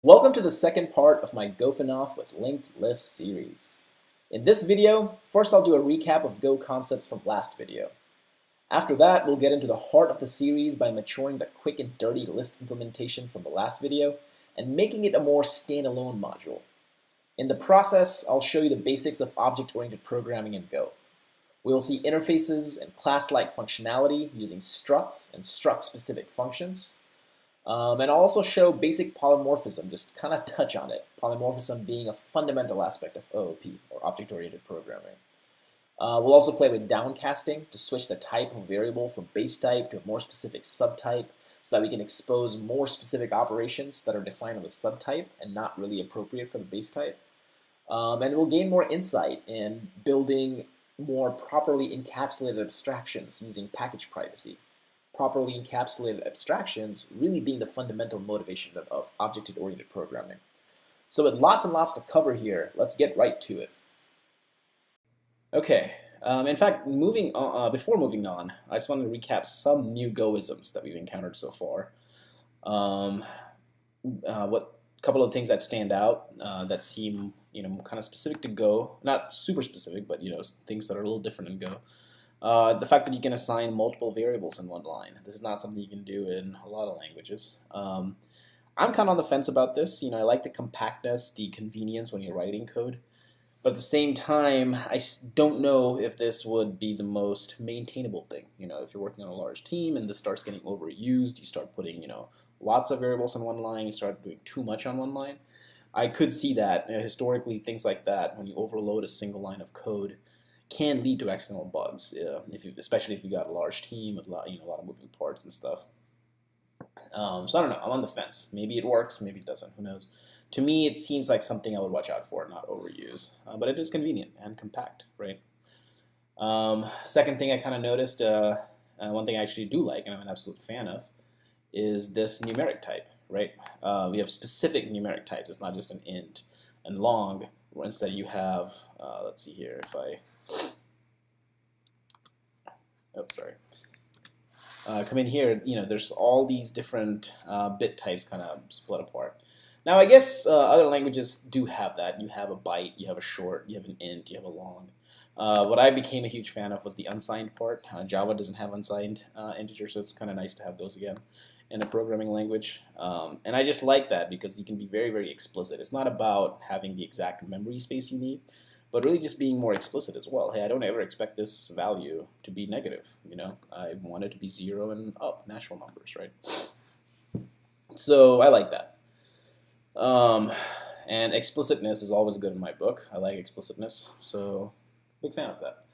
Welcome to the second part of my Gophin off with linked list series. In this video, first I'll do a recap of Go concepts from last video. After that, we'll get into the heart of the series by maturing the quick and dirty list implementation from the last video and making it a more standalone module. In the process, I'll show you the basics of object-oriented programming in Go. We'll see interfaces and class-like functionality using structs and struct-specific functions. And I'll also show basic polymorphism, just kind of touch on it. Polymorphism being a fundamental aspect of OOP, or object-oriented programming. We'll also play with downcasting to switch the type of variable from base type to a more specific subtype so that we can expose more specific operations that are defined on the subtype and not really appropriate for the base type. And we'll gain more insight in building more properly encapsulated abstractions using package privacy. Properly encapsulated abstractions really being the fundamental motivation of object-oriented programming. So with lots and lots to cover here, let's get right to it. Okay, in fact, before moving on, I just wanted to recap some new Goisms that we've encountered so far. What couple of things that stand out that seem kind of specific to Go, not super specific, but things that are a little different in Go. The fact that you can assign multiple variables in one line. This is not something you can do in a lot of languages. I'm kind of on the fence about this. I like the compactness, the convenience when you're writing code. But at the same time, I don't know if this would be the most maintainable thing. If you're working on a large team and this starts getting overused, you start putting, lots of variables on one line, you start doing too much on one line. I could see that. Historically, things like that, when you overload a single line of code, can lead to accidental bugs, especially if you got a large team with a lot of moving parts and stuff. So I don't know. I'm on the fence. Maybe it works. Maybe it doesn't. Who knows? To me, it seems like something I would watch out for, not overuse. But it is convenient and compact, right? Second thing I kind of noticed, one thing I actually do like, and I'm an absolute fan of, is this numeric type, right? We have specific numeric types. It's not just an int and long. Where instead you have, let's see here, if I come in here, there's all these different bit types kind of split apart. Now, I guess other languages do have that. You have a byte, you have a short, you have an int, you have a long. What I became a huge fan of was the unsigned part. Java doesn't have unsigned integers, so it's kind of nice to have those again in a programming language. And I just like that because you can be very, very explicit. It's not about having the exact memory space you need, but really just being more explicit as well. Hey, I don't ever expect this value to be negative. I want it to be 0 and up, natural numbers, right? So I like that. And explicitness is always good in my book. I like explicitness, so big fan of that.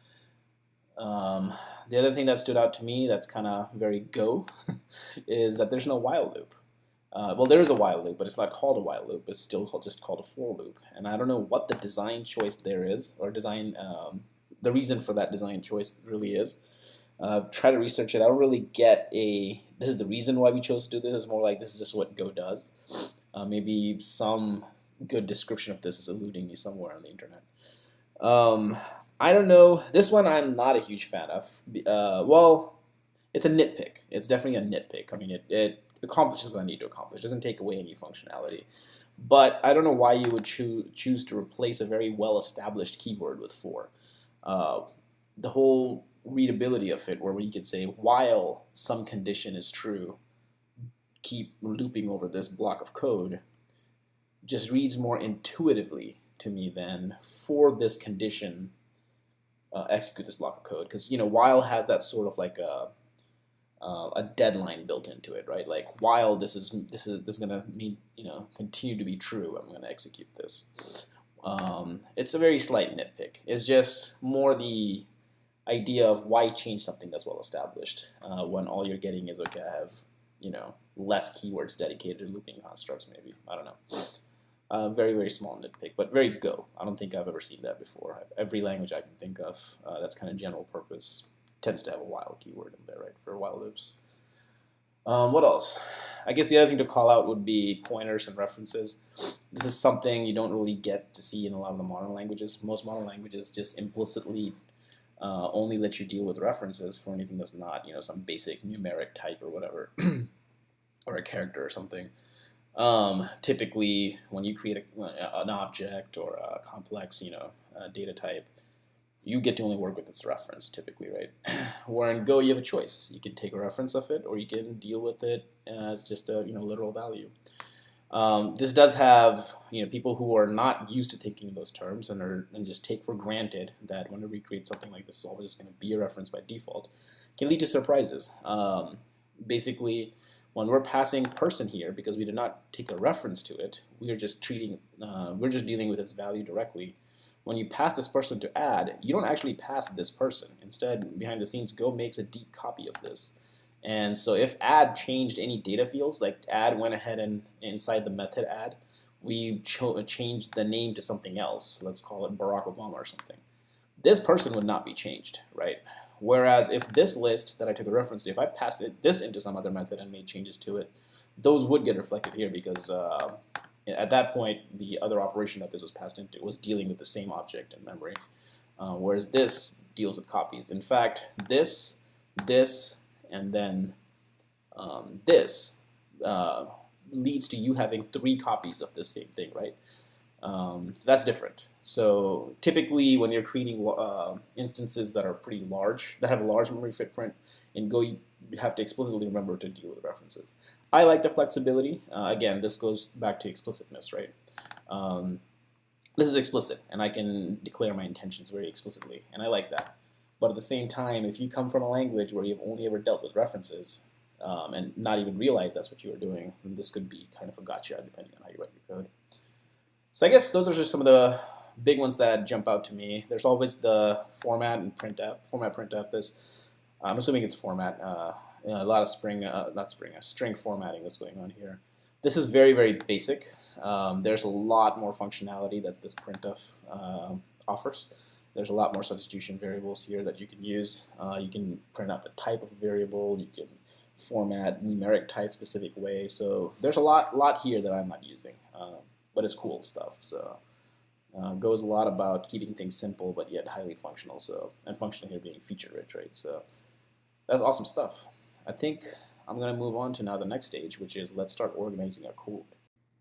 The other thing that stood out to me that's kind of very Go is that there's no while loop. Well, there is a while loop, but it's not called a while loop. It's still just called a for loop. And I don't know what the design choice there is, or the reason for that design choice really is. Try to research it. I don't really get this is the reason why we chose to do this. It's more like this is just what Go does. Maybe some good description of this is eluding me somewhere on the internet. I don't know. This one I'm not a huge fan of. Well, it's a nitpick. It's definitely a nitpick. I mean, it accomplishes what I need to accomplish. It doesn't take away any functionality. But I don't know why you would choose to replace a very well-established keyword with for. The whole readability of it, where you could say, while some condition is true, keep looping over this block of code, just reads more intuitively to me than for this condition, execute this block of code. Because while has that sort of like a deadline built into it, right? Like while this is gonna mean continue to be true, I'm gonna execute this. It's a very slight nitpick. It's just more the idea of why change something that's well established when all you're getting is okay, I have less keywords dedicated to looping constructs. Maybe I don't know. Very, very small nitpick, but very Go. I don't think I've ever seen that before. Every language I can think of that's kind of general purpose tends to have a while keyword in there, right, for while loops. What else? I guess the other thing to call out would be pointers and references. This is something you don't really get to see in a lot of the modern languages. Most modern languages just implicitly only let you deal with references for anything that's not some basic numeric type or whatever, or a character or something. Typically, when you create an object or a complex, data type, you get to only work with its reference typically, right? Where in Go, you have a choice. You can take a reference of it, or you can deal with it as just a literal value. This does have people who are not used to thinking in those terms and just take for granted that whenever you create something like this, it's always going to be a reference by default, can lead to surprises. Basically, when we're passing person here, because we did not take a reference to it, we are just we're just dealing with its value directly. When you pass this person to add, you don't actually pass this person. Instead, behind the scenes, Go makes a deep copy of this. And so if add changed any data fields, like add went ahead and inside the method add, we changed the name to something else. Let's call it Barack Obama or something. This person would not be changed, right? Whereas if this list that I took a reference to, if I passed this into some other method and made changes to it, those would get reflected here because at that point, the other operation that this was passed into was dealing with the same object in memory, whereas this deals with copies. In fact, this, and then this leads to you having 3 copies of the same thing, right? So that's different. So typically, when you're creating instances that are pretty large, that have a large memory footprint, in Go you have to explicitly remember to deal with references. I like the flexibility. Again, this goes back to explicitness, right? This is explicit, and I can declare my intentions very explicitly, and I like that. But at the same time, if you come from a language where you've only ever dealt with references and not even realize that's what you were doing, then this could be kind of a gotcha depending on how you write your code. So I guess those are just some of the big ones that jump out to me. There's always the format and printf. Format printf. This I'm assuming it's format. A lot of string formatting that's going on here. This is very, very basic. There's a lot more functionality that this printf offers. There's a lot more substitution variables here that you can use. You can print out the type of variable. You can format numeric type specific way. So there's a lot here that I'm not using, but it's cool stuff. So goes a lot about keeping things simple but yet highly functional. So and functional here being feature rich, right? So that's awesome stuff. I think I'm going to move on to now the next stage, which is let's start organizing our code.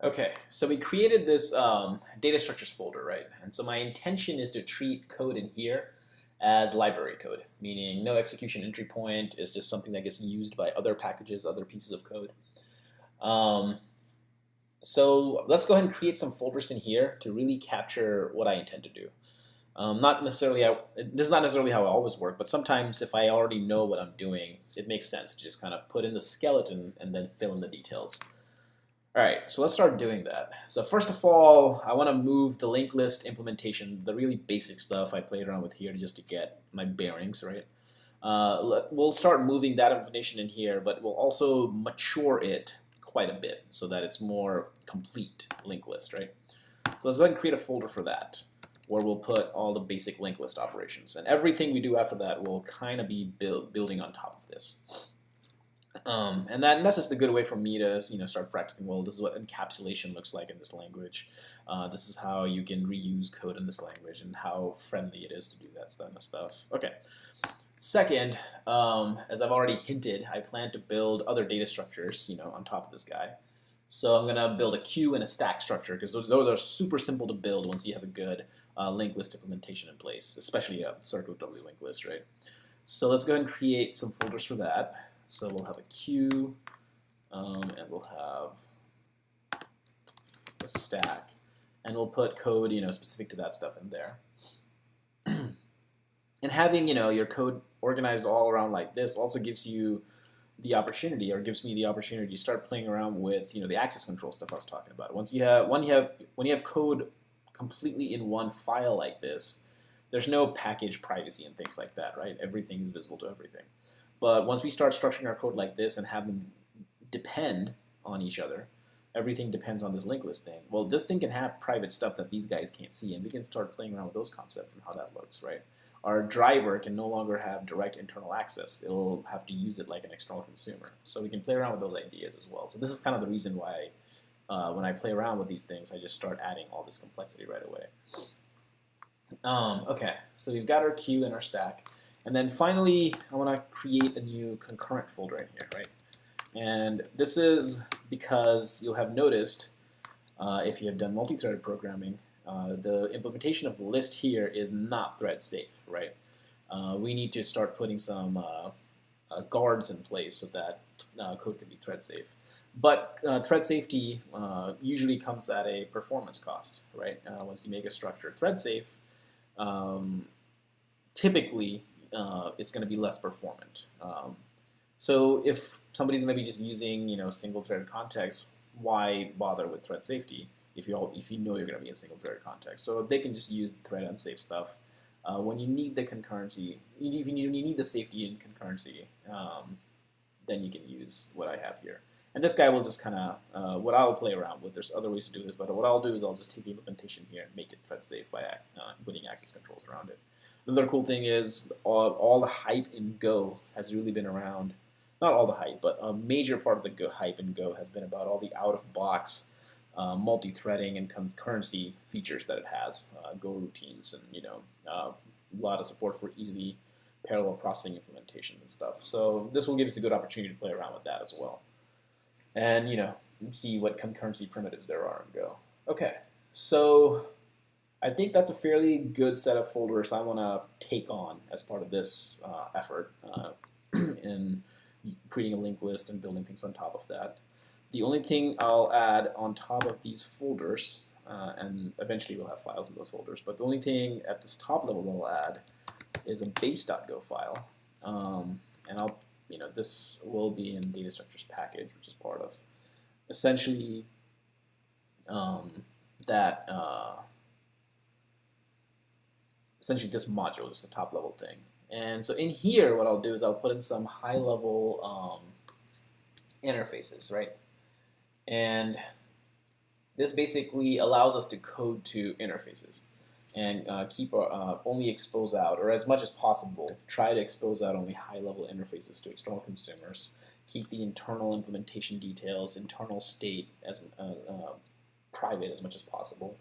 Okay, so we created this data structures folder, right? And so my intention is to treat code in here as library code, meaning no execution entry point. It's just something that gets used by other packages, other pieces of code. So let's go ahead and create some folders in here to really capture what I intend to do. This is not necessarily how I always work, but sometimes if I already know what I'm doing, it makes sense to just kind of put in the skeleton and then fill in the details. All right, so let's start doing that. So first of all, I want to move the linked list implementation, the really basic stuff I played around with here just to get my bearings, right? We'll start moving that implementation in here, but we'll also mature it quite a bit so that it's more complete linked list, right? So let's go ahead and create a folder for that, where we'll put all the basic linked list operations. And everything we do after that will kind of be building on top of this. And that's just a good way for me to start practicing, well, this is what encapsulation looks like in this language. This is how you can reuse code in this language and how friendly it is to do that kind of stuff. Okay. Second, as I've already hinted, I plan to build other data structures on top of this guy. So I'm going to build a queue and a stack structure because those are super simple to build once you have a good linked list implementation in place, especially a circle doubly linked list, right? So let's go ahead and create some folders for that. So we'll have a queue, and we'll have a stack, and we'll put code specific to that stuff in there. And having your code organized all around like this also gives you the opportunity, or gives me the opportunity to start playing around with the access control stuff I was talking about. When you have code completely in one file like this, there's no package privacy and things like that, right? Everything is visible to everything. But once we start structuring our code like this and have them depend on each other, everything depends on this linked list thing. Well, this thing can have private stuff that these guys can't see, and we can start playing around with those concepts and how that looks, right? Our driver can no longer have direct internal access. It'll have to use it like an external consumer. So we can play around with those ideas as well. So this is kind of the reason why when I play around with these things, I just start adding all this complexity right away. Okay, so we've got our queue and our stack. And then finally, I want to create a new concurrent folder in here, right? And this is because you'll have noticed, if you have done multi-threaded programming, the implementation of the list here is not thread safe, right? We need to start putting some guards in place so that code can be thread safe. But thread safety usually comes at a performance cost, right? Once you make a structure thread safe, typically it's going to be less performant. So if somebody's going to be just using single threaded context, why bother with thread safety if you know you're going to be in single threaded context? So they can just use thread unsafe stuff. When you need the concurrency, you need the safety in concurrency, then you can use what I have here. And this guy will just kind of, what I'll play around with. There's other ways to do this, but what I'll do is I'll just take the implementation here and make it thread safe by putting access controls around it. Another cool thing is all the hype in Go has really been around. Not all the hype, but a major part of the hype in Go has been about all the out-of-box multi-threading and concurrency features that it has, Go routines, and a lot of support for easily parallel processing implementation and stuff. So this will give us a good opportunity to play around with that as well, and see what concurrency primitives there are in Go. Okay, so I think that's a fairly good set of folders I want to take on as part of this effort in creating a linked list and building things on top of that. The only thing I'll add on top of these folders, and eventually we'll have files in those folders, but the only thing at this top level that I'll add is a base.go file. And this will be in data structures package, which is part of essentially essentially this module, just the top level thing. And so in here, what I'll do is I'll put in some high level interfaces, right? And this basically allows us to code to interfaces and keep only expose out, or as much as possible, try to expose out only high-level interfaces to external consumers. Keep the internal implementation details, internal state as private as much as possible.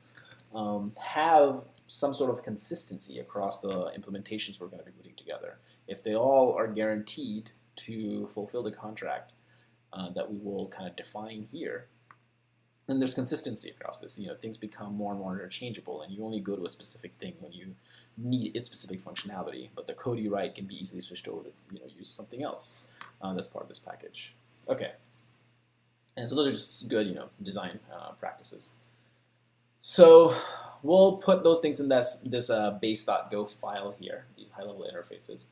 Have some sort of consistency across the implementations we're going to be putting together. If they all are guaranteed to fulfill the contract that we will kind of define here, then there's consistency across this. Things become more and more interchangeable, and you only go to a specific thing when you need its specific functionality. But the code you write can be easily switched over to use something else that's part of this package. Okay, and so those are just good design practices. So we'll put those things in this base.go file here, these high-level interfaces.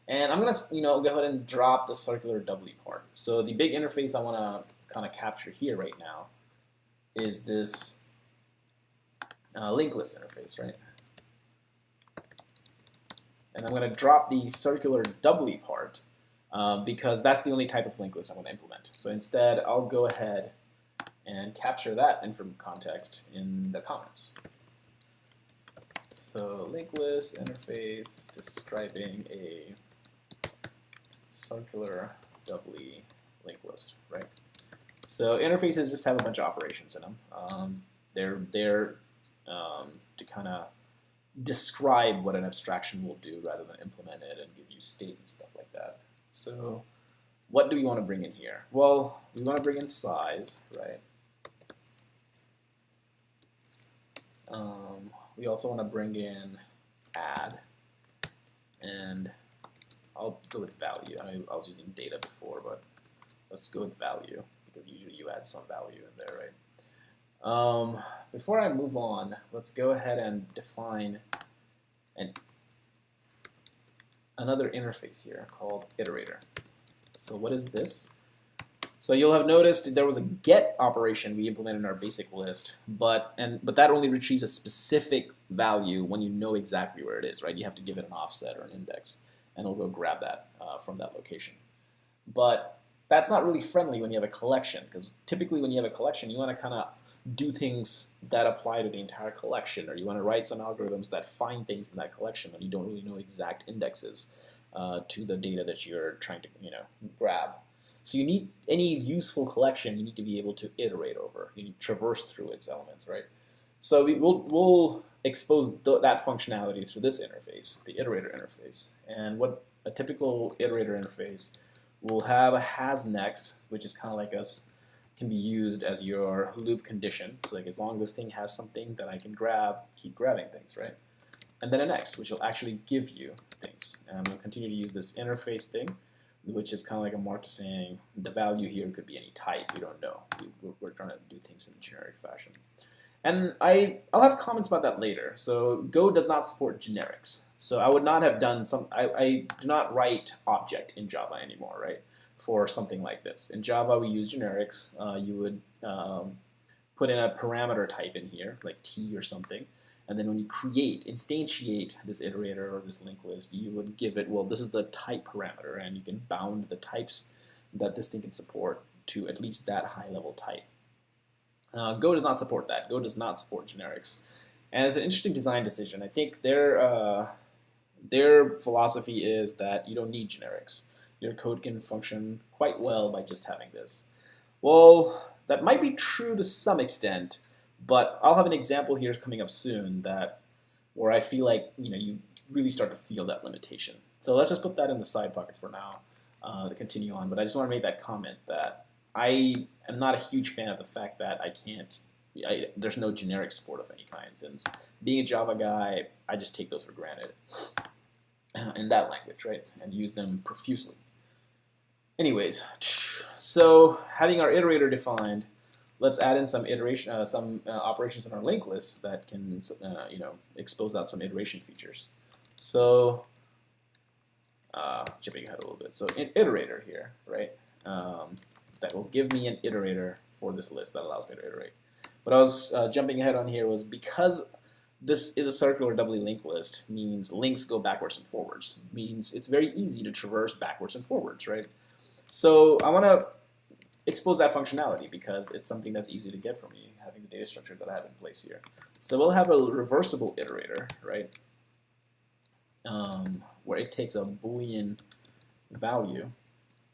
And I'm going to go ahead and drop the circular doubly part. So the big interface I want to kind of capture here right now is this linked list interface, right? And I'm going to drop the circular doubly part because that's the only type of linked list I'm going to implement. So instead, I'll go ahead and capture that context in the comments. So linked list interface describing a circular doubly linked list, right? So interfaces just have a bunch of operations in them. They're there to kind of describe what an abstraction will do rather than implement it and give you state and stuff like that. So what do we want to bring in here? Well, we want to bring in size, right? We also want to bring in add, and I'll go with value. I was using data before, but let's go with value because usually you add some value in there, right? Before I move on, let's go ahead and define another interface here called iterator. So what is this? So you'll have noticed there was a get operation we implemented in our basic list, but that only retrieves a specific value when you know exactly where it is, right? You have to give it an offset or an index, and it'll go grab that from that location. But that's not really friendly when you have a collection, because typically when you have a collection, you want to kind of do things that apply to the entire collection, or you want to write some algorithms that find things in that collection when you don't really know exact indexes to the data that you're trying to grab. So you need any useful collection, you need to be able to iterate over. You need to traverse through its elements, right? So we'll expose that functionality through this interface, the iterator interface. And what a typical iterator interface we'll have a has next, which is kind of like can be used as your loop condition. So like as long as this thing has something that I can grab, keep grabbing things, right? And then a next, which will actually give you things. And we'll continue to use this interface thing, which is kind of like a mark to saying the value here could be any type. We don't know. We're trying to do things in a generic fashion. And I'll have comments about that later. So Go does not support generics. So I would not have done I do not write object in Java anymore, right? For something like this. In Java, we use generics. You would put in a parameter type in here, like t or something. And then when you instantiate this iterator or this linked list, you would give it, well, this is the type parameter, and you can bound the types that this thing can support to at least that high level type. Go does not support that. Go does not support generics. And it's an interesting design decision. I think their philosophy is that you don't need generics. Your code can function quite well by just having this. Well, that might be true to some extent, but I'll have an example here coming up soon where I feel like you really start to feel that limitation. So let's just put that in the side pocket for now to continue on. But I just want to make that comment that I am not a huge fan of the fact that there's no generic support of any kind, since being a Java guy, I just take those for granted in that language, right? And use them profusely. Anyways, so having our iterator defined, let's add in some operations in our linked list that can expose out some iteration features. So jumping ahead a little bit. So an iterator here, right? That will give me an iterator for this list that allows me to iterate. What I was jumping ahead on here was because this is a circular doubly linked list, means links go backwards and forwards. Means it's very easy to traverse backwards and forwards, right? So I want to expose that functionality because it's something that's easy to get from me, having the data structure that I have in place here. So we'll have a reversible iterator, right? Where it takes a Boolean value,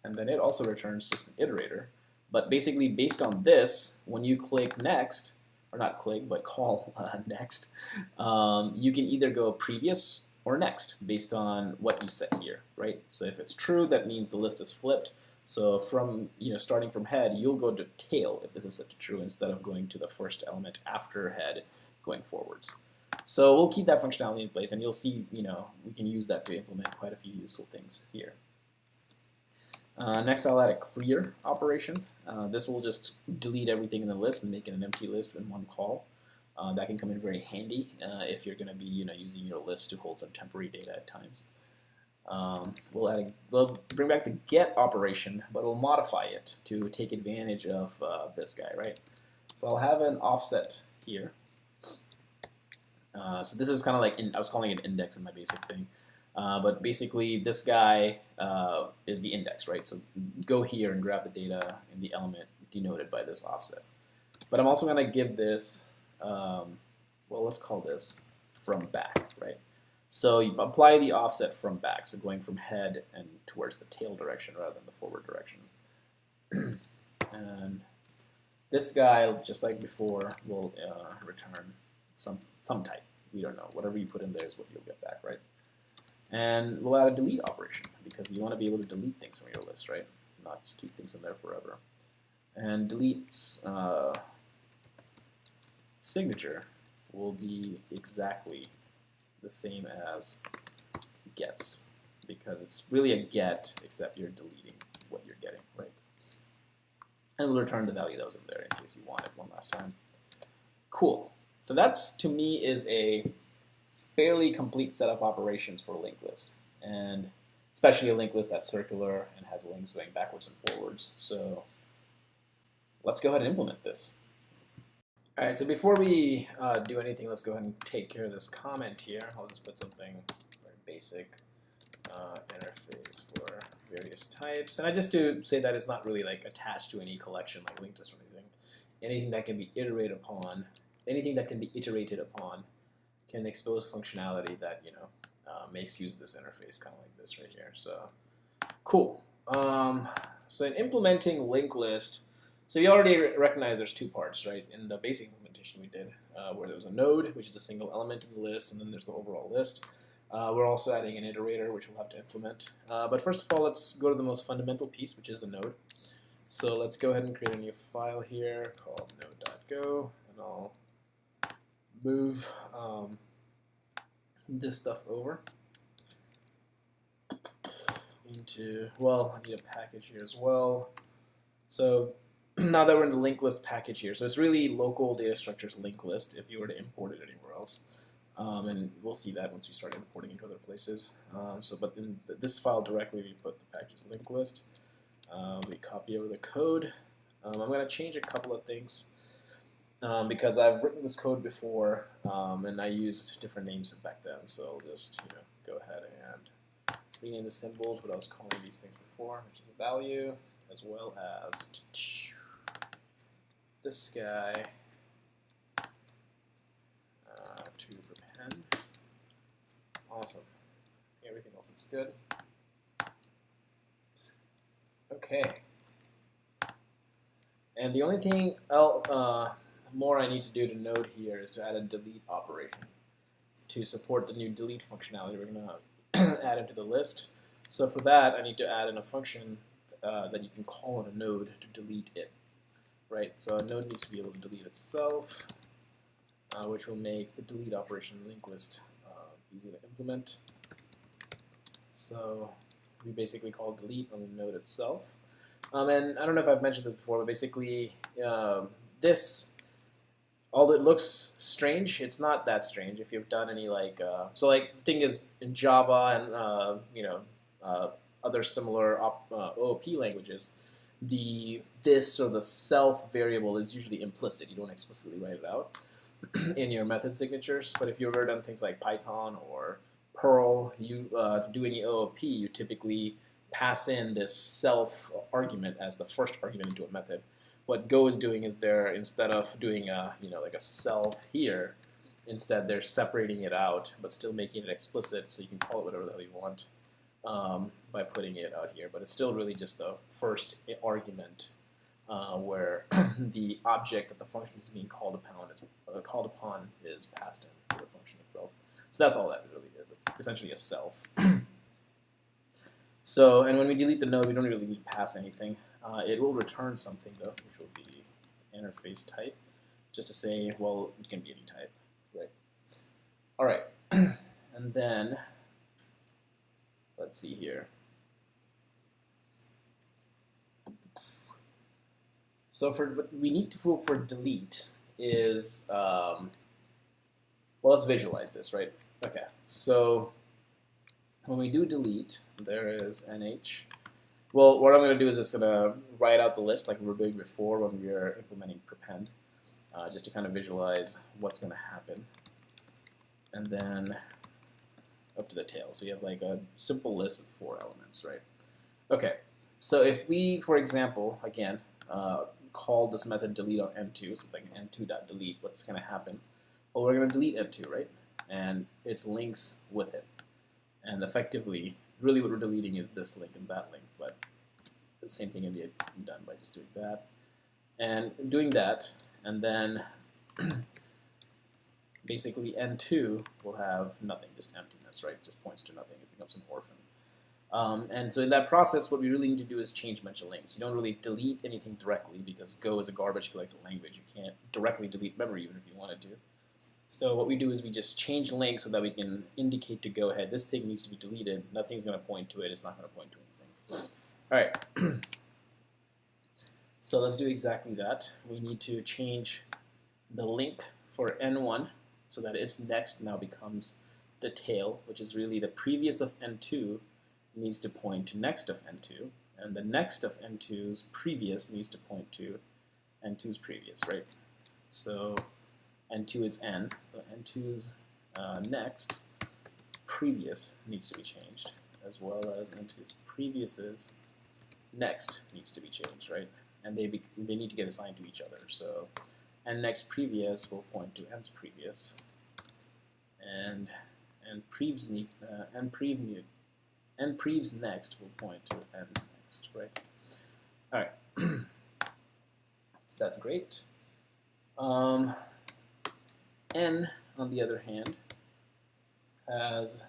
and then it also returns just an iterator. But basically, based on this, when you click next, or not click, but call next, you can either go previous or next based on what you set here, right? So if it's true, that means the list is flipped. So from starting from head, you'll go to tail if this is set to true instead of going to the first element after head going forwards. So we'll keep that functionality in place, and you'll see we can use that to implement quite a few useful things here. Next, I'll add a clear operation. This will just delete everything in the list and make it an empty list in one call. That can come in very handy if you're going to be using your list to hold some temporary data at times. We'll bring back the get operation, but we'll modify it to take advantage of this guy, right? So I'll have an offset here. So this is kind of like, I was calling it index in my basic thing. But basically, this guy is the index, right? So go here and grab the data in the element denoted by this offset. But I'm also going to give this, well, let's call this from back, right? So you apply the offset from back, so going from head and towards the tail direction rather than the forward direction. And this guy, just like before, will return some type. We don't know. Whatever you put in there is what you'll get back, right? And we'll add a delete operation because you want to be able to delete things from your list, right? Not just keep things in there forever. And delete's signature will be exactly the same as gets, because it's really a get, except you're deleting what you're getting, right? And we'll return the value that was in there in case you want it one last time. Cool. So that's, to me, is a fairly complete set of operations for a linked list, and especially a linked list that's circular and has links going backwards and forwards. So let's go ahead and implement this. All right, so before we do anything, let's go ahead and take care of this comment here. I'll just put something very basic, interface for various types. And I just to say that it's not really like attached to any collection like linked list or anything. Anything that can be iterated upon, can expose functionality that makes use of this interface, kind of like this right here. So cool. So in implementing linked list, so you already recognize there's two parts, right? In the basic implementation we did, where there was a node, which is a single element in the list, and then there's the overall list. We're also adding an iterator, which we'll have to implement. But first of all, let's go to the most fundamental piece, which is the node. So let's go ahead and create a new file here called node.go, and I'll move this stuff over into, well, I need a package here as well. So now that we're in the linked list package here, so it's really local data structures linked list if you were to import it anywhere else. And we'll see that once we start importing into other places. But in this file directly, we put the package linked list. We copy over the code. I'm going to change a couple of things because I've written this code before and I used different names back then. So I'll just go ahead and rename the symbols what I was calling these things before, which is a value, as well as this guy to prepend. Awesome. Everything else looks good. Okay. And the only thing more I need to do to node here is to add a delete operation to support the new delete functionality we're going to add into the list. So for that, I need to add in a function that you can call in a node to delete it. Right? So a node needs to be able to delete itself, which will make the delete operation linked list easy to implement. So we basically call delete on the node itself. And I don't know if I've mentioned this before, but basically although it looks strange, it's not that strange if you've done any so the thing is in Java and other similar OOP languages, this or the self variable is usually implicit. You don't explicitly write it out in your method signatures. But if you've ever done things like Python or Perl, to do any OOP, you typically pass in this self argument as the first argument into a method. What Go is doing is instead of doing like a self here, instead they're separating it out but still making it explicit, so you can call it whatever the hell you want by putting it out here. But it's still really just the first argument where the object that the function is being called upon is passed in to the function itself. So that's all that really is. It's essentially a self. So, and when we delete the node, we don't really need to pass anything. It will return something though, which will be interface type, just to say, well, it can be any type, right? All right, and then let's see here. So what we need to do for delete is, well, let's visualize this, right? Okay, so when we do delete, there is nh. Well, what I'm going to do is just going to write out the list like we were doing before when we were implementing prepend, just to kind of visualize what's going to happen. And then up to the tail. So you have like a simple list with 4 elements, right? Okay, so if we, for example, again, call this method delete on m2, so it's like m2.delete, what's going to happen? Well, we're going to delete m2, right? And its links with it. And effectively, really what we're deleting is this link and that link, but the same thing can be done by just doing that. And doing that, and then basically n2 will have nothing, just emptiness, right? It just points to nothing. It becomes an orphan. And so in that process, what we really need to do is change mention links. You don't really delete anything directly because Go is a garbage collector language. You can't directly delete memory even if you wanted to. So what we do is we just change links so that we can indicate to go ahead, this thing needs to be deleted. Nothing's going to point to it. It's not going to point to anything. All right. So let's do exactly that. We need to change the link for n1 so that its next now becomes the tail, which is really the previous of n2 needs to point to next of n2, and the next of n2's previous needs to point to n2's previous, right? So n2 is n, so n2's next previous needs to be changed, as well as n2's previous's next needs to be changed, right? And they need to get assigned to each other. So n next previous will point to n's previous, and prev's next will point to n next, right? All right, so that's great. N, on the other hand, has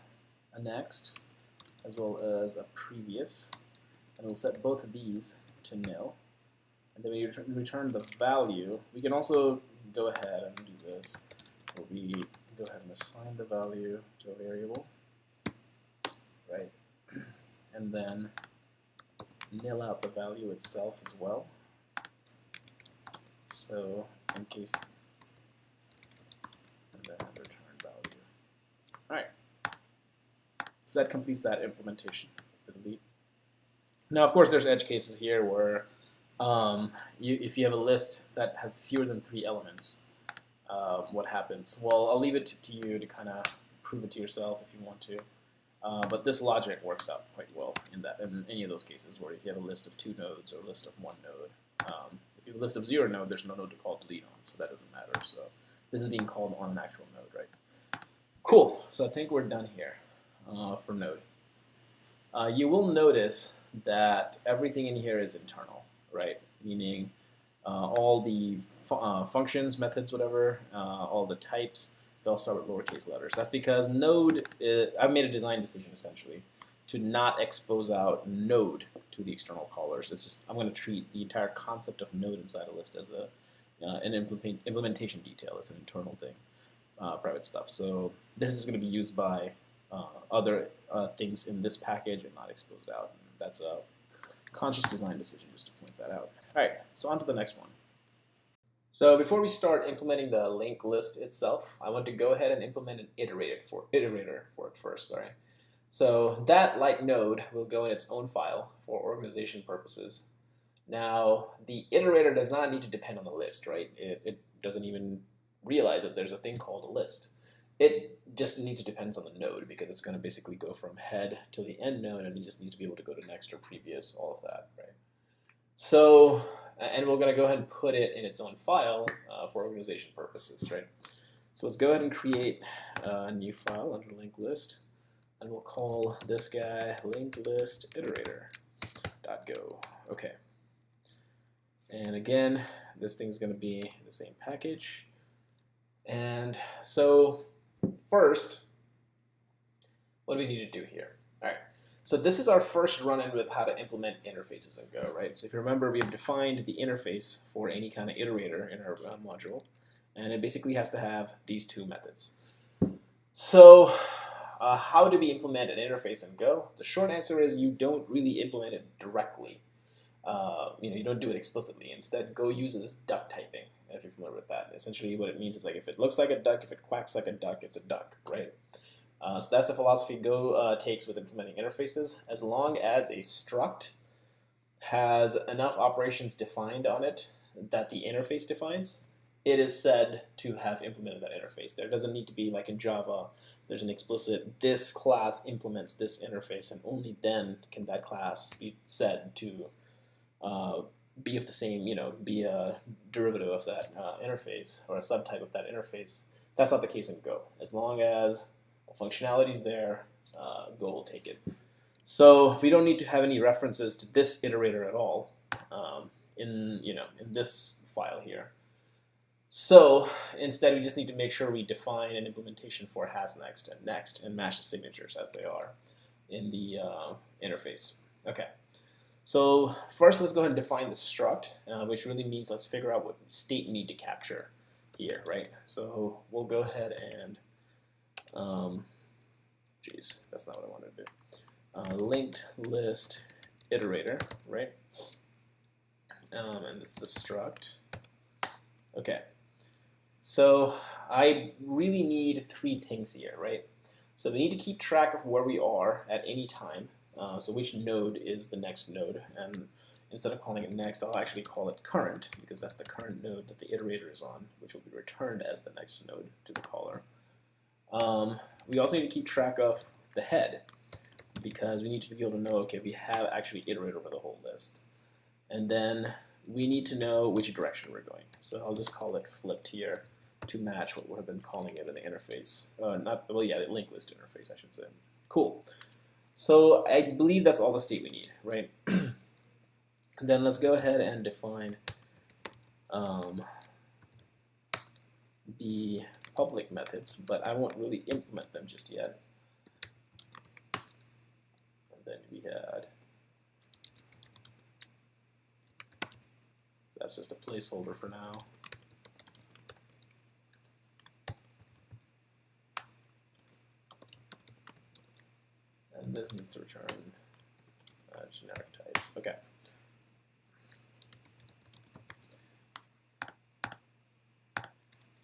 a next, as well as a previous, and we'll set both of these to nil. And then we return the value. We can also go ahead and do this, where we go ahead and assign the value to a variable, right? And then nil out the value itself as well. So in case, and then return value. All right. So that completes that implementation of the delete. Now, of course, there's edge cases here where if you have a list that has fewer than 3 elements, what happens? Well, I'll leave it to you to kind of prove it to yourself if you want to. But this logic works out quite well in any of those cases where if you have a list of 2 nodes or a list of 1 node. If you have a list of 0 node, there's no node to call delete on, so that doesn't matter. So this is being called on an actual node, right? Cool. So I think we're done here for node. You will notice that everything in here is internal, right? Meaning all the functions, methods, whatever, all the types, they all start with lowercase letters. That's because node, I've made a design decision essentially to not expose out node to the external callers. It's just, I'm going to treat the entire concept of node inside a list as an implementation detail, as an internal thing, private stuff. So this is going to be used by other things in this package and not exposed out. And that's a conscious design decision, just to point that out. All right, so on to the next one. So before we start implementing the linked list itself, I want to go ahead and implement an iterator for it first. Sorry. So that, like node, will go in its own file for organization purposes. Now, the iterator does not need to depend on the list, right? It doesn't even realize that there's a thing called a list. It just needs to depend on the node because it's going to basically go from head to the end node, and it just needs to be able to go to next or previous, all of that, right? So, and we're going to go ahead and put it in its own file for organization purposes, right? So let's go ahead and create a new file under linked list, and we'll call this guy linked list iterator.go. Okay. And again, this thing's going to be the same package. And so first, what do we need to do here? All right. So this is our first run-in with how to implement interfaces in Go, right? So if you remember, we have defined the interface for any kind of iterator in our module, and it basically has to have these 2 methods. So how do we implement an interface in Go? The short answer is you don't really implement it directly. You don't do it explicitly. Instead, Go uses duck typing, if you're familiar with that. Essentially, what it means is like if it looks like a duck, if it quacks like a duck, it's a duck, right? So that's the philosophy Go takes with implementing interfaces. As long as a struct has enough operations defined on it that the interface defines, it is said to have implemented that interface. There doesn't need to be, like in Java, there's an explicit, this class implements this interface, and only then can that class be said to be of the same, be a derivative of that interface, or a subtype of that interface. That's not the case in Go. As long as the functionality is there, Go will take it. So we don't need to have any references to this iterator at all in this file here. So instead, we just need to make sure we define an implementation for hasNext and next and match the signatures as they are in the interface. Okay. So first, let's go ahead and define the struct, which really means let's figure out what state we need to capture here, right? So we'll go ahead and, that's not what I wanted to do. Linked list iterator, right? And this is a struct. Okay. So I really need 3 things here, right? So we need to keep track of where we are at any time. So which node is the next node, and instead of calling it next, I'll actually call it current, because that's the current node that the iterator is on, which will be returned as the next node to the caller. We also need to keep track of the head, because we need to be able to know, okay, we have actually iterated over the whole list. And then we need to know which direction we're going. So I'll just call it flipped here to match what we've been calling it in the interface. The linked list interface, I should say. Cool. So I believe that's all the state we need, right? Then let's go ahead and define the public methods, but I won't really implement them just yet. then we had, that's just a placeholder for now. And this needs to return generic type. Okay.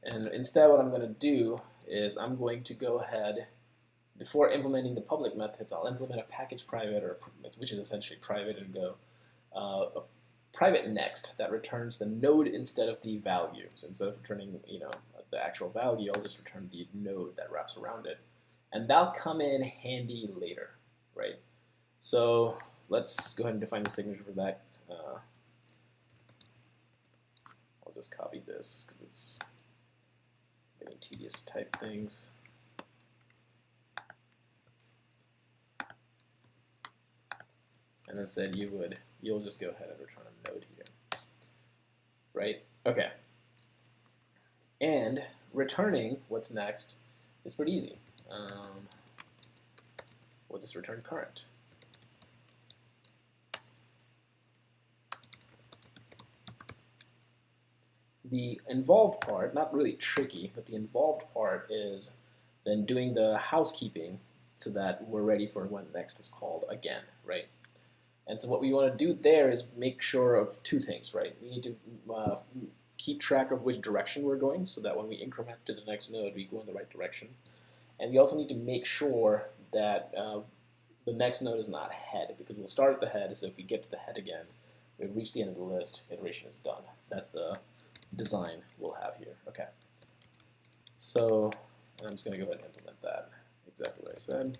And instead what I'm going to do is I'm going to go ahead, before implementing the public methods, I'll implement a package private, or which is essentially private in Go, a private next that returns the node instead of the value. So instead of returning, the actual value, I'll just return the node that wraps around it, and that'll come in handy later, right? So let's go ahead and define the signature for that. I'll just copy this because it's getting tedious to type things. And then said you'll just go ahead and return a node here, right? Okay. And returning what's next is pretty easy. We'll just return current. The involved part, not really tricky, but the involved part is then doing the housekeeping so that we're ready for when next is called again, right? And so what we want to do there is make sure of two things, right? We need to keep track of which direction we're going so that when we increment to the next node, we go in the right direction. And we also need to make sure that the next node is not head, because we'll start at the head, so if we get to the head again, we've reached the end of the list, iteration is done. That's the design we'll have here. Okay. So I'm just going to go ahead and implement that exactly what I said.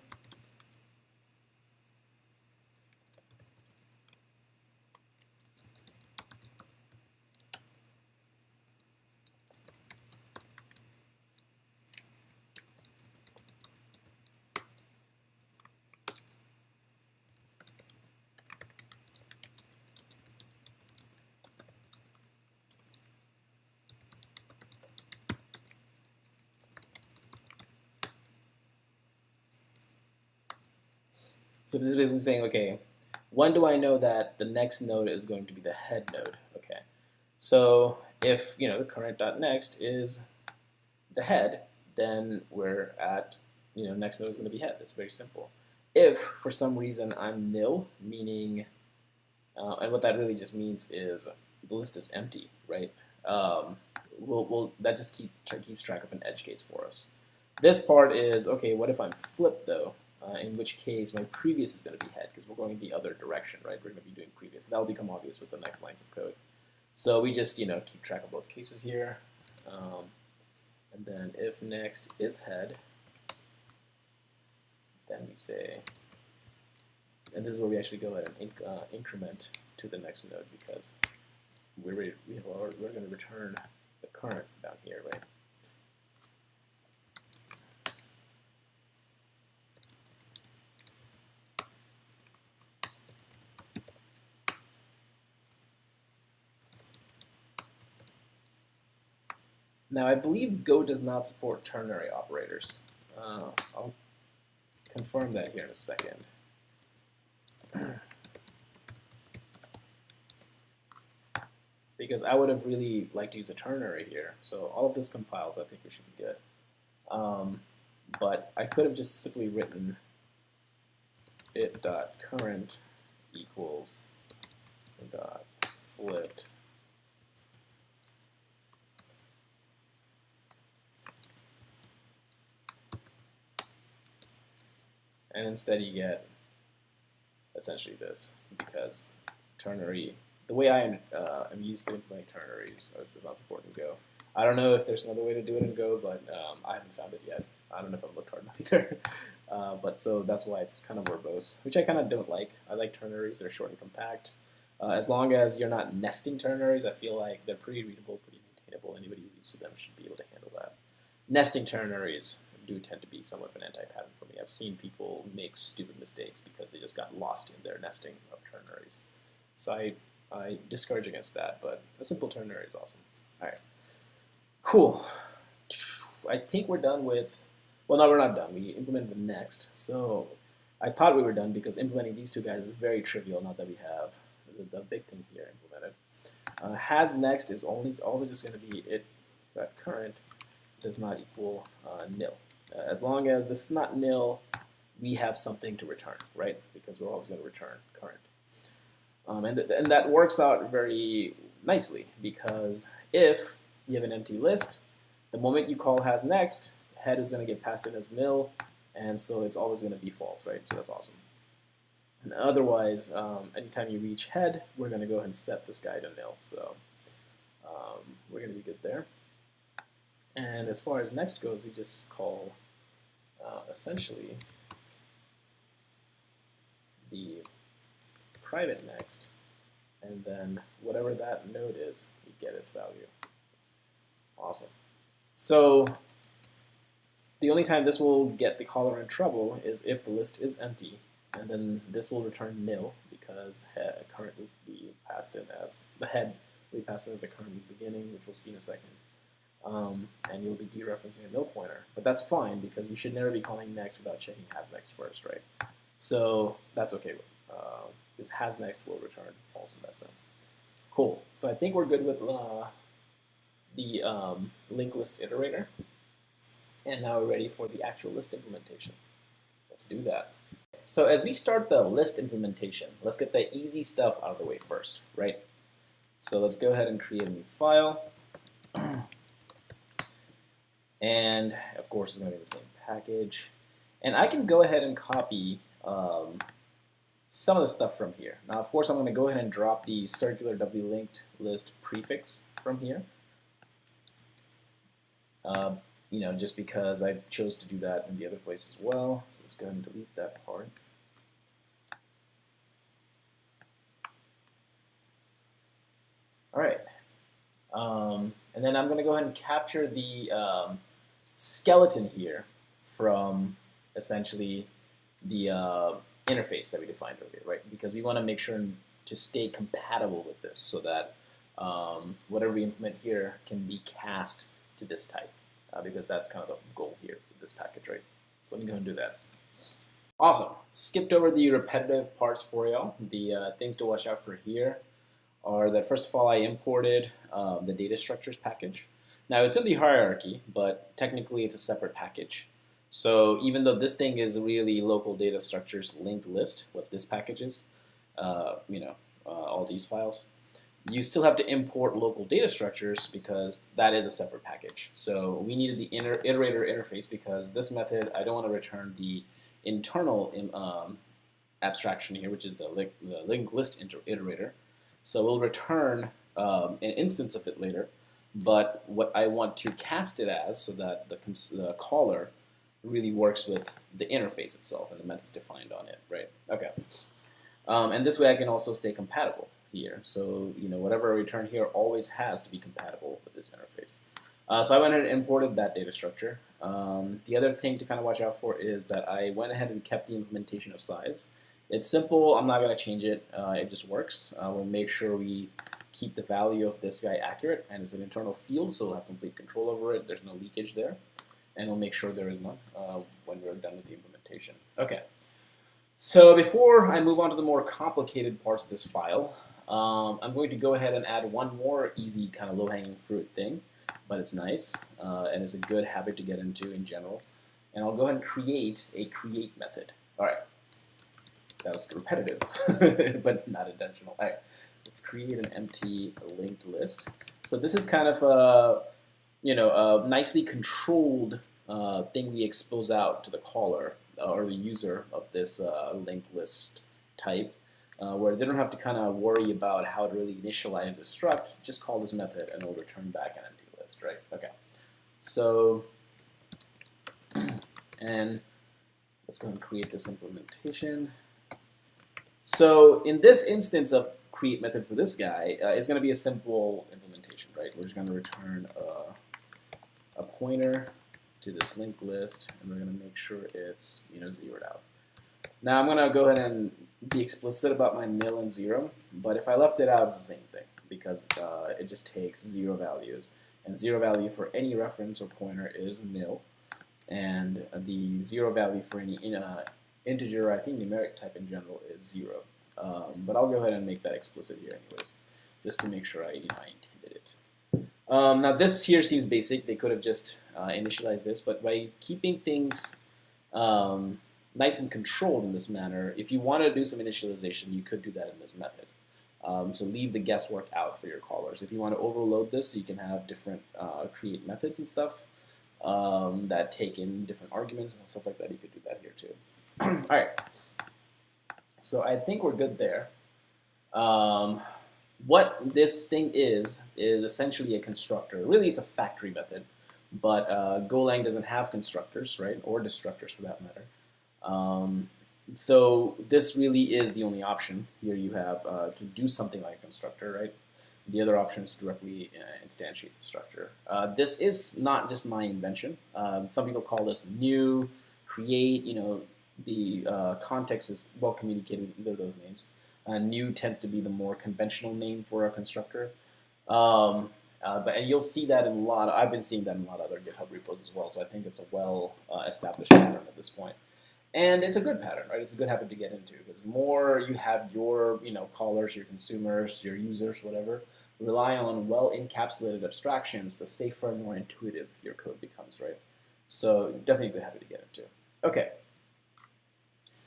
So this is basically saying, okay, when do I know that the next node is going to be the head node? Okay, so if the current.next is the head, then we're at next node is going to be head. It's very simple. If for some reason I'm nil, meaning, and what that really just means is the list is empty, right? That just keeps track of an edge case for us. This part is, okay, what if I'm flipped though? In which case my previous is going to be head because we're going the other direction, right? We're going to be doing previous. That will become obvious with the next lines of code. So we just keep track of both cases here, and then if next is head, then we say, and this is where we actually go ahead and increment to the next node because we're going to return the current down here, right? Now, I believe Go does not support ternary operators. I'll confirm that here in a second. Because I would have really liked to use a ternary here. So all of this compiles, I think we should be good. But I could have just simply written it.current equals .flipped. And instead you get essentially this, because ternary, the way I am used to implementing ternaries is not supported in Go. I don't know if there's another way to do it in Go, but I haven't found it yet. I don't know if I've looked hard enough either. But so that's why it's kind of verbose, which I kind of don't like. I like ternaries, they're short and compact. As long as you're not nesting ternaries, I feel like they're pretty readable, pretty maintainable. Anybody who uses them should be able to handle that. Nesting ternaries do tend to be somewhat of an anti-pattern for me. I've seen people make stupid mistakes because they just got lost in their nesting of ternaries. So I discourage against that, but a simple ternary is awesome. All right, cool. I think we're done with, well, no, we're not done. We implement the next. So I thought we were done because implementing these two guys is very trivial now that we have the big thing here implemented. Has next is always just going to be it that current does not equal nil. As long as this is not nil, we have something to return, right? Because we're always going to return current. And that works out very nicely because if you have an empty list, the moment you call has next, head is going to get passed in as nil, and so it's always going to be false, right? So that's awesome. And otherwise, anytime you reach head, we're going to go ahead and set this guy to nil. So we're going to be good there. And as far as next goes, we just call essentially the private next, and then whatever that node is, we get its value. Awesome. So the only time this will get the caller in trouble is if the list is empty, and then this will return nil because current will be passed in as the head will be passed in as the current beginning, which we'll see in a second. And you'll be dereferencing a nil pointer, but that's fine because you should never be calling next without checking has next first, right? So that's okay. Because has next will return false in that sense. Cool. So I think we're good with the linked list iterator, and now we're ready for the actual list implementation. Let's do that. So as we start the list implementation, let's get the easy stuff out of the way first, right? So let's go ahead and create a new file. And of course, it's going to be the same package. And I can go ahead and copy some of the stuff from here. Now, of course, I'm going to go ahead and drop the circular doubly linked list prefix from here. Just because I chose to do that in the other place as well. So let's go ahead and delete that part. All right. And then I'm going to go ahead and capture the skeleton here from essentially the interface that we defined earlier, right? Because we want to make sure to stay compatible with this so that whatever we implement here can be cast to this type, because that's kind of the goal here with this package, right? So let me go ahead and do that. Awesome. Skipped over the repetitive parts for y'all. The things to watch out for here are that, first of all, I imported the data structures package. Now, it's in the hierarchy, but technically it's a separate package. So even though this thing is really local data structures linked list, what this package is, all these files, you still have to import local data structures because that is a separate package. So we needed the iterator interface because this method, I don't want to return the internal abstraction here, which is the linked list iterator. So we'll return an instance of it later, but what I want to cast it as so that the caller really works with the interface itself and the methods defined on it, right? Okay. And this way I can also stay compatible here. So whatever I return here always has to be compatible with this interface. So I went ahead and imported that data structure. The other thing to kind of watch out for is that I went ahead and kept the implementation of size. It's simple. I'm not going to change it. It just works. We'll make sure we keep the value of this guy accurate, and it's an internal field, so we'll have complete control over it. There's no leakage there, and we'll make sure there is none when we're done with the implementation. Okay. So before I move on to the more complicated parts of this file, I'm going to go ahead and add one more easy kind of low-hanging fruit thing, but it's nice, and it's a good habit to get into in general. And I'll go ahead and create a create method. All right. That was repetitive, but not intentional. All right, let's create an empty linked list. So this is kind of a nicely controlled thing we expose out to the caller or the user of this linked list type, where they don't have to kind of worry about how to really initialize the struct. Just call this method and it'll return back an empty list, right? Okay. So, and let's go and create this implementation. So in this instance of create method for this guy, it's going to be a simple implementation, right? We're just going to return a pointer to this linked list, and we're going to make sure it's zeroed out. Now I'm going to go ahead and be explicit about my nil and 0, but if I left it out, it's the same thing because it just takes 0 values, and 0 value for any reference or pointer is nil, and the 0 value for any integer, I think numeric type in general is 0. But I'll go ahead and make that explicit here anyways, just to make sure I intended it. Now this here seems basic. They could have just initialized this, but by keeping things nice and controlled in this manner, if you want to do some initialization, you could do that in this method. So leave the guesswork out for your callers. If you want to overload this, you can have different create methods and stuff that take in different arguments and stuff like that. You could do that here too. All right. So I think we're good there. What this thing is essentially a constructor. Really, it's a factory method, but Golang doesn't have constructors, right, or destructors for that matter. So this really is the only option. Here you have to do something like a constructor, right? The other option is to directly instantiate the structure. This is not just my invention. Some people call this new, create. The context is well communicated with either of those names. New tends to be the more conventional name for a constructor. And you'll see that in a lot. I've been seeing that in a lot of other GitHub repos as well. So I think it's a well established pattern at this point. And it's a good pattern, right? It's a good habit to get into because the more you have your, callers, your consumers, your users, whatever, rely on well encapsulated abstractions, the safer and more intuitive your code becomes, right? So definitely a good habit to get into. Okay.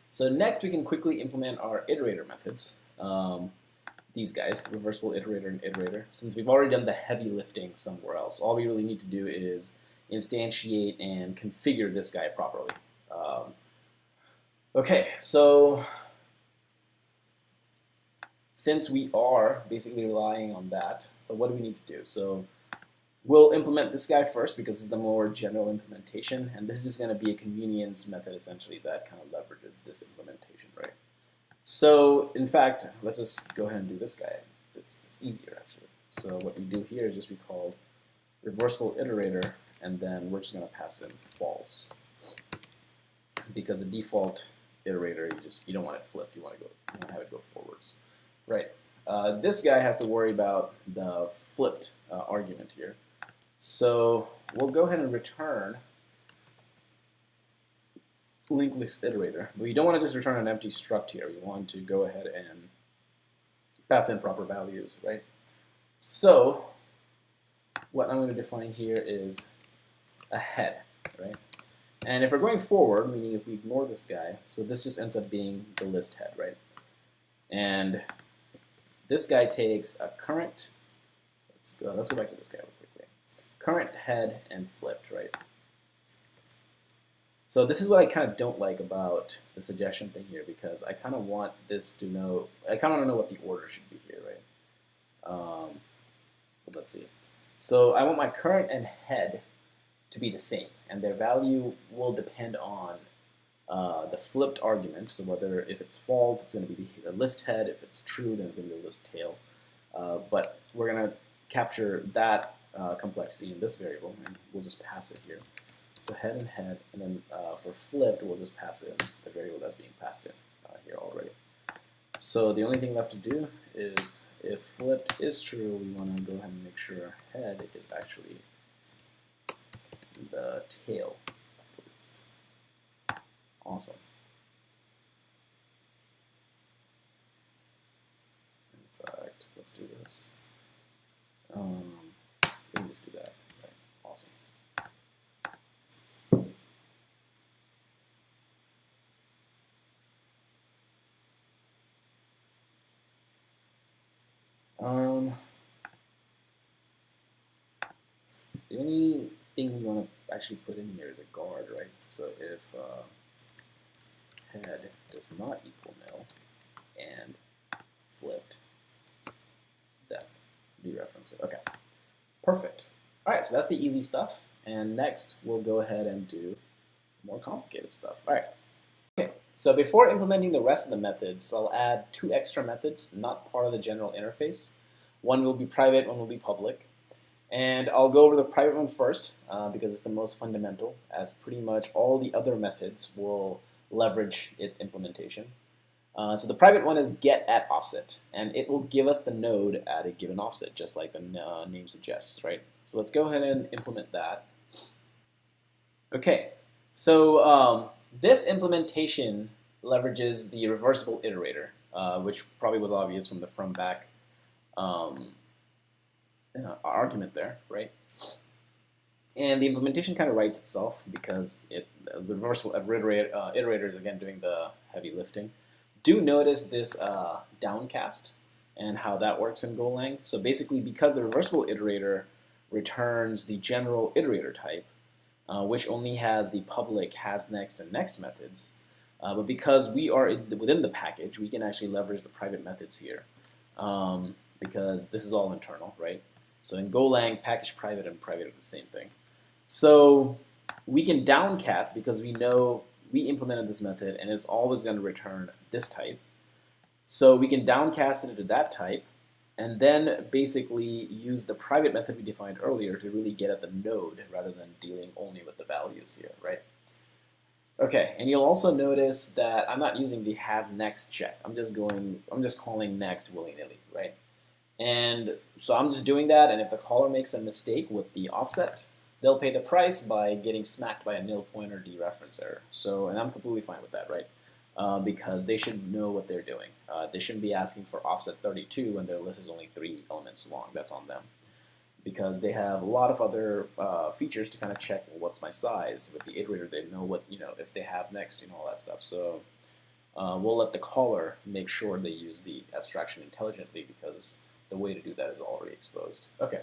So next we can quickly implement our iterator methods. These guys, reversible iterator and iterator. Since we've already done the heavy lifting somewhere else, all we really need to do is instantiate and configure this guy properly. Okay, so since we are basically relying on that, so what do we need to do? So we'll implement this guy first because it's the more general implementation, and this is going to be a convenience method essentially that kind of leverages this implementation, right? So in fact, let's just go ahead and do this guy. It's easier actually. So what we do here is just we call reversible iterator, and then we're just going to pass in false because the default iterator you don't want it flipped. You want to have it go forwards, right? This guy has to worry about the flipped argument here. So we'll go ahead and return linked list iterator. But we don't want to just return an empty struct here. We want to go ahead and pass in proper values, right? So what I'm going to define here is a head, right? And if we're going forward, meaning if we ignore this guy, so this just ends up being the list head, right? And this guy takes a current, let's go back to this guy real quickly. Current head and flipped, right? So this is what I kind of don't like about the suggestion thing here because I kind of want this to know, I kind of want to know what the order should be here, right? But let's see. So I want my current and head to be the same, and their value will depend on the flipped argument. So whether if it's false, it's going to be the list head. If it's true, then it's going to be the list tail. But we're going to capture that complexity in this variable, and we'll just pass it here. So head and head, and then for flipped, we'll just pass in the variable that's being passed in here already. So the only thing left to do is if flipped is true, we want to go ahead and make sure head is actually the tail of the list. Awesome. In fact, let's do this. Let me just do that. Right. Awesome. The only thing we want to actually put in here is a guard, right? So if head does not equal nil and flipped, then dereference it. Okay, perfect. All right, so that's the easy stuff. And next, we'll go ahead and do more complicated stuff. All right. Okay, so before implementing the rest of the methods, I'll add 2 extra methods, not part of the general interface. One will be private, one will be public. And I'll go over the private one first because it's the most fundamental, as pretty much all the other methods will leverage its implementation. So the private one is get at offset, and it will give us the node at a given offset, just like the name suggests, right? So let's go ahead and implement that. Okay, so this implementation leverages the reversible iterator, which probably was obvious from the from-back argument there, right? And the implementation kind of writes itself because the reversible iterator is again doing the heavy lifting. Do notice this downcast and how that works in Golang. So basically, because the reversible iterator returns the general iterator type, which only has the public has next and next methods, but because we are within the package, we can actually leverage the private methods here because this is all internal, right? So in Golang, package private and private are the same thing. So we can downcast because we know we implemented this method and it's always going to return this type. So we can downcast it into that type and then basically use the private method we defined earlier to really get at the node rather than dealing only with the values here, right? Okay, and you'll also notice that I'm not using the has next check. I'm just calling next willy-nilly, right? And so I'm just doing that, and if the caller makes a mistake with the offset, they'll pay the price by getting smacked by a nil pointer dereference error. So, and I'm completely fine with that, right? Because they should know what they're doing. They shouldn't be asking for offset 32 when their list is only 3 elements long. That's on them. Because they have a lot of other features to kind of check what's my size. With the iterator, they know what, if they have next, all that stuff. So we'll let the caller make sure they use the abstraction intelligently because the way to do that is already exposed. Okay.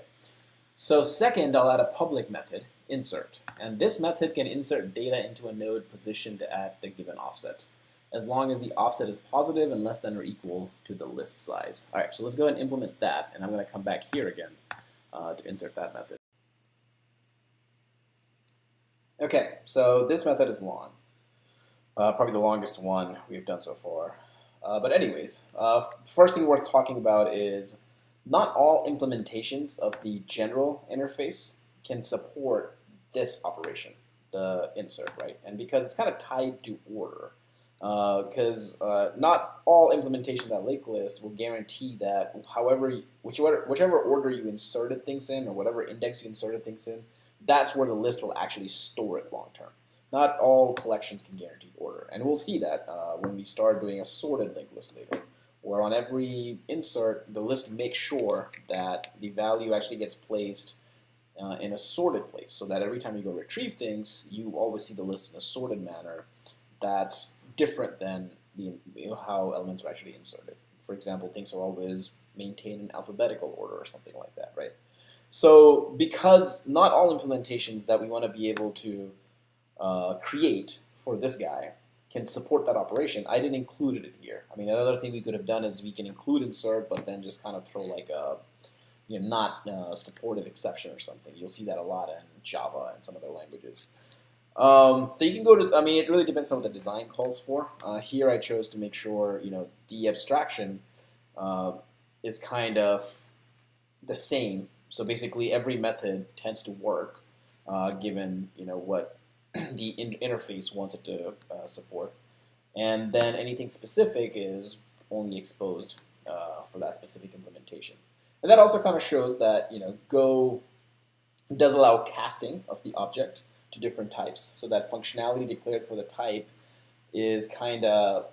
So second, I'll add a public method, insert. And this method can insert data into a node positioned at the given offset, as long as the offset is positive and less than or equal to the list size. All right, so let's go ahead and implement that, and I'm going to come back here again to insert that method. Okay, so this method is long, probably the longest one we've done so far. But anyways, the first thing worth talking about is not all implementations of the general interface can support this operation, the insert, right? And because it's kind of tied to order, because not all implementations at linked list will guarantee that whichever order you inserted things in or whatever index you inserted things in, that's where the list will actually store it long term. Not all collections can guarantee order, and we'll see that when we start doing a sorted linked list later, where on every insert, the list makes sure that the value actually gets placed in a sorted place, so that every time you go retrieve things, you always see the list in a sorted manner that's different than how elements are actually inserted. For example, things are always maintained in alphabetical order or something like that, right? So because not all implementations that we want to be able to create for this guy can support that operation, I didn't include it here. I mean, another thing we could have done is we can include insert, but then just kind of throw like a not supported exception or something. You'll see that a lot in Java and some other languages. So you can go to, I mean, it really depends on what the design calls for. Here I chose to make sure, the abstraction is kind of the same. So basically every method tends to work given, what the interface wants it to support. And then anything specific is only exposed for that specific implementation. And that also kind of shows that, Go does allow casting of the object to different types, so that functionality declared for the type is kind of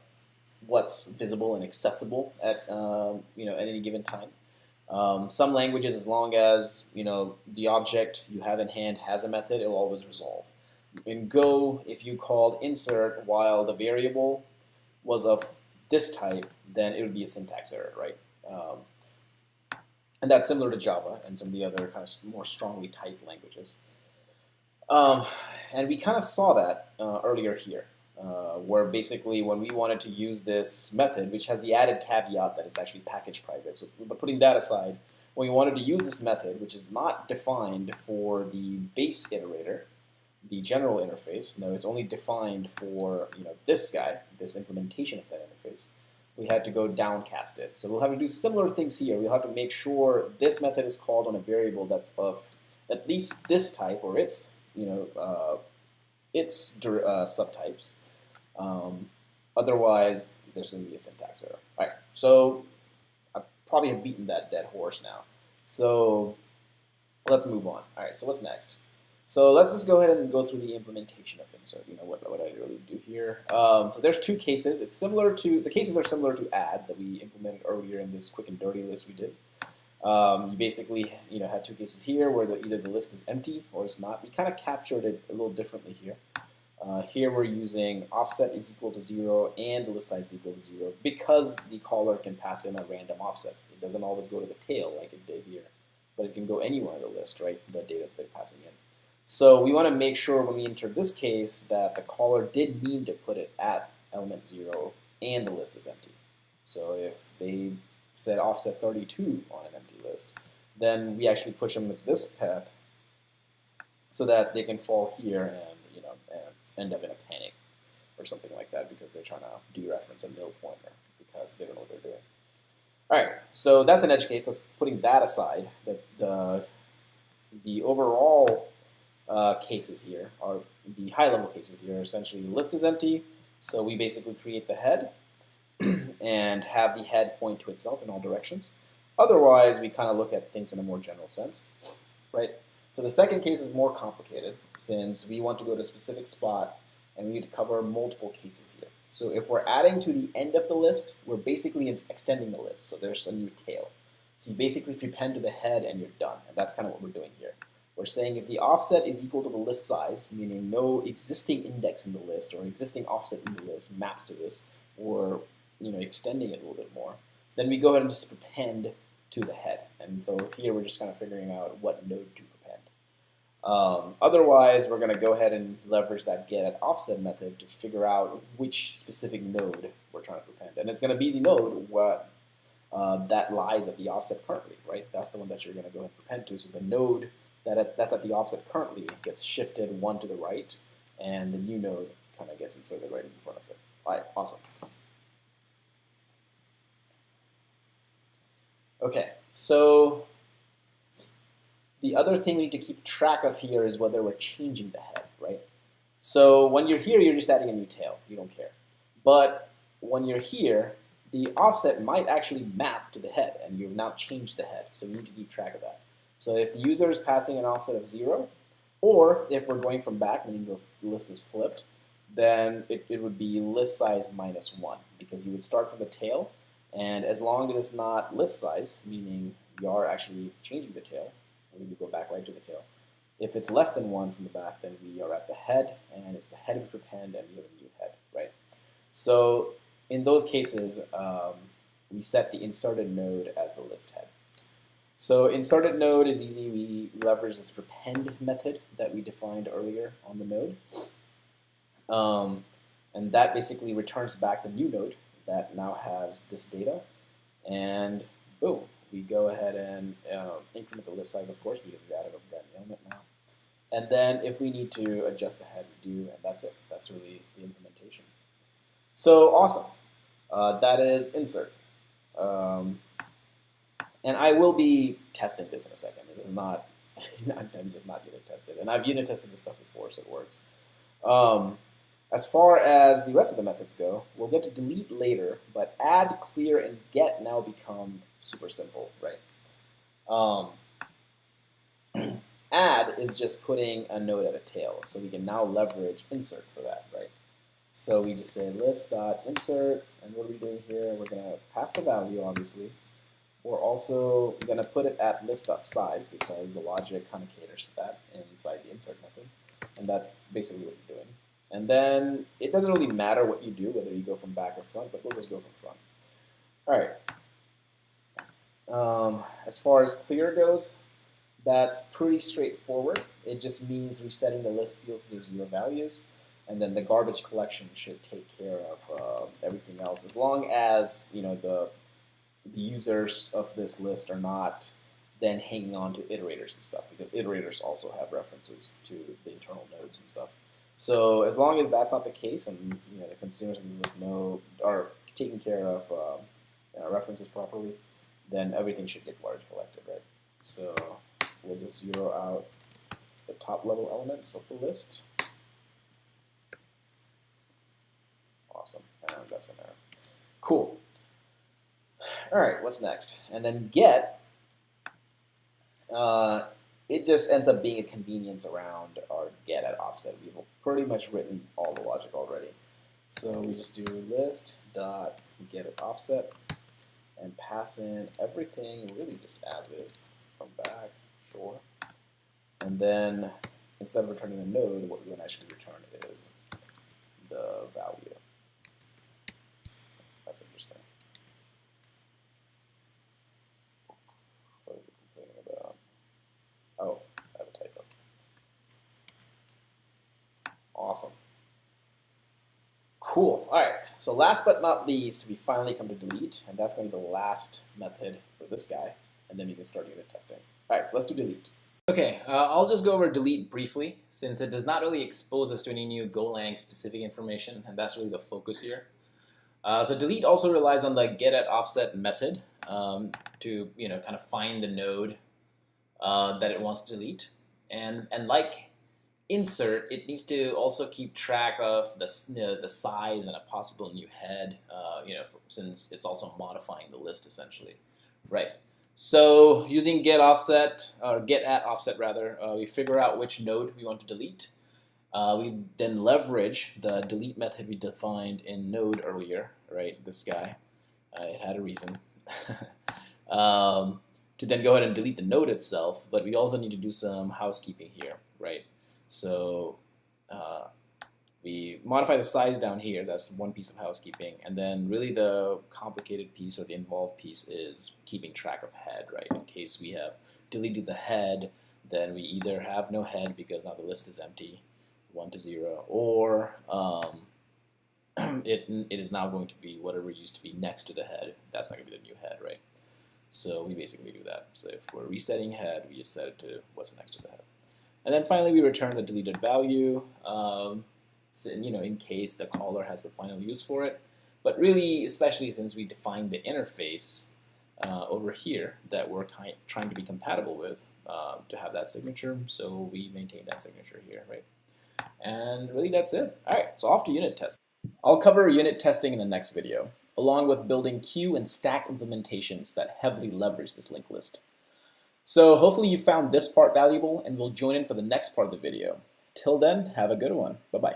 what's visible and accessible at at any given time. Some languages, as long as the object you have in hand has a method, it'll always resolve. In Go, if you called insert while the variable was of this type, then it would be a syntax error, right? And that's similar to Java and some of the other kind of more strongly typed languages. And we kind of saw that earlier here, where basically when we wanted to use this method, which has the added caveat that it's actually package private. So, but putting that aside, when we wanted to use this method, which is not defined for the base iterator, the general interface, no, it's only defined for this guy, this implementation of that interface, we had to go downcast it. So we'll have to do similar things here. We'll have to make sure this method is called on a variable that's of at least this type or its subtypes. Otherwise, there's going to be a syntax error. All right, so I probably have beaten that dead horse now. So let's move on. All right, so what's next? So let's just go ahead and go through the implementation of insert. What I really do here. So there's two cases. The cases are similar to add that we implemented earlier in this quick and dirty list we did. You basically had two cases here where either the list is empty or it's not. We kind of captured it a little differently here. Here we're using offset is equal to 0 and the list size is equal to 0 because the caller can pass in a random offset. It doesn't always go to the tail like it did here, but it can go anywhere in the list, right? The data that they're passing in. So we want to make sure when we enter this case that the caller did mean to put it at element 0 and the list is empty. So if they said offset 32 on an empty list, then we actually push them into this path so that they can fall here and end up in a panic or something like that because they're trying to dereference a nil pointer because they don't know what they're doing. All right, so that's an edge case. Let's putting that aside. The overall cases here are the high-level cases here. Essentially, the list is empty, so we basically create the head and have the head point to itself in all directions. Otherwise, we kind of look at things in a more general sense, right? So the second case is more complicated since we want to go to a specific spot and we need to cover multiple cases here. So if we're adding to the end of the list, we're basically extending the list. So there's a new tail. So you basically prepend to the head and you're done. And that's kind of what we're doing here. We're saying if the offset is equal to the list size, meaning no existing index in the list or existing offset in the list maps to this, or extending it a little bit more, then we go ahead and just prepend to the head. And so here we're just kind of figuring out what node to prepend. Otherwise, we're going to go ahead and leverage that getAtOffset method to figure out which specific node we're trying to prepend. And it's going to be the node that lies at the offset currently, right? That's the one that you're going to go ahead and prepend to. So the node that's at the offset currently gets shifted one to the right, and the new node kind of gets inserted right in front of it. All right, awesome. Okay, so the other thing we need to keep track of here is whether we're changing the head, right? So when you're here, you're just adding a new tail. You don't care. But when you're here, the offset might actually map to the head, and you've now changed the head. So we need to keep track of that. So if the user is passing an offset of 0, or if we're going from back, meaning the list is flipped, then it would be list size minus 1, because you would start from the tail, and as long as it's not list size, meaning you are actually changing the tail, we go back right to the tail. If it's less than 1 from the back, then we are at the head, and it's the head we prepend, and we have a new head, right? So in those cases, we set the inserted node as the list head. So inserted node is easy. We leverage this prepend method that we defined earlier on the node. And that basically returns back the new node that now has this data. And boom, we go ahead and increment the list size, of course, because we've added a brand new element now. And then if we need to adjust the head, we do, and that's it. That's really the implementation. So awesome. That is insert. And I will be testing this in a second. This is not, I'm just not unit tested. And I've unit tested this stuff before, so it works. As far as the rest of the methods go, we'll get to delete later, but add, clear, and get now become super simple, right? Add is just putting a node at a tail, so we can now leverage insert for that, right? So we just say list.insert, and what are we doing here? We're going to pass the value, obviously. We're also going to put it at list.size because the logic kind of caters to that inside the insert method, and that's basically what you're doing. And then it doesn't really matter what you do, whether you go from back or front, but we'll just go from front. All right. As far as clear goes, that's pretty straightforward. It just means resetting the list fields to their 0 values, and then the garbage collection should take care of everything else, as long as the users of this list are not then hanging on to iterators and stuff, because iterators also have references to the internal nodes and stuff. So as long as that's not the case, and the consumers in this node are taking care of references properly, then everything should get garbage collected, right? So we'll just 0 out the top level elements of the list. Awesome, and that's in there. Cool. All right, what's next? And then get it just ends up being a convenience around our get at offset. We've pretty much written all the logic already. So we just do list dot get at offset and pass in everything really just as is from back, sure. And then instead of returning the node, what we want to actually return is the value. That's interesting. What is it complaining about? Oh, I have a typo. Awesome. Cool. All right. So last but not least, we finally come to delete, and that's going to be the last method for this guy, and then we can start unit testing. All right, let's do delete. Okay, I'll just go over delete briefly, since it does not really expose us to any new Golang specific information, and that's really the focus here. So delete also relies on the get at offset method to kind of find the node that it wants to delete, and like insert, it needs to also keep track of the size and a possible new head, since it's also modifying the list essentially, right? So using get offset or get at offset rather, we figure out which node we want to delete. We then leverage the delete method we defined in node earlier, right? This guy, it had a reason. To then go ahead and delete the node itself, but we also need to do some housekeeping here, right? So we modify the size down here. That's one piece of housekeeping. And then really the complicated piece or the involved piece is keeping track of head, right? In case we have deleted the head, then we either have no head because now the list is empty, 1 to 0, or it is now going to be whatever used to be next to the head. That's not going to be the new head, right? So we basically do that. So if we're resetting head, we just set it to what's next to the head. And then finally, we return the deleted value, in case the caller has a final use for it. But really, especially since we defined the interface over here that we're trying to be compatible with to have that signature, so we maintain that signature here, right? And really, that's it. All right, so off to unit testing. I'll cover unit testing in the next video, along with building queue and stack implementations that heavily leverage this linked list. So hopefully you found this part valuable and will join in for the next part of the video. Till then, have a good one. Bye-bye.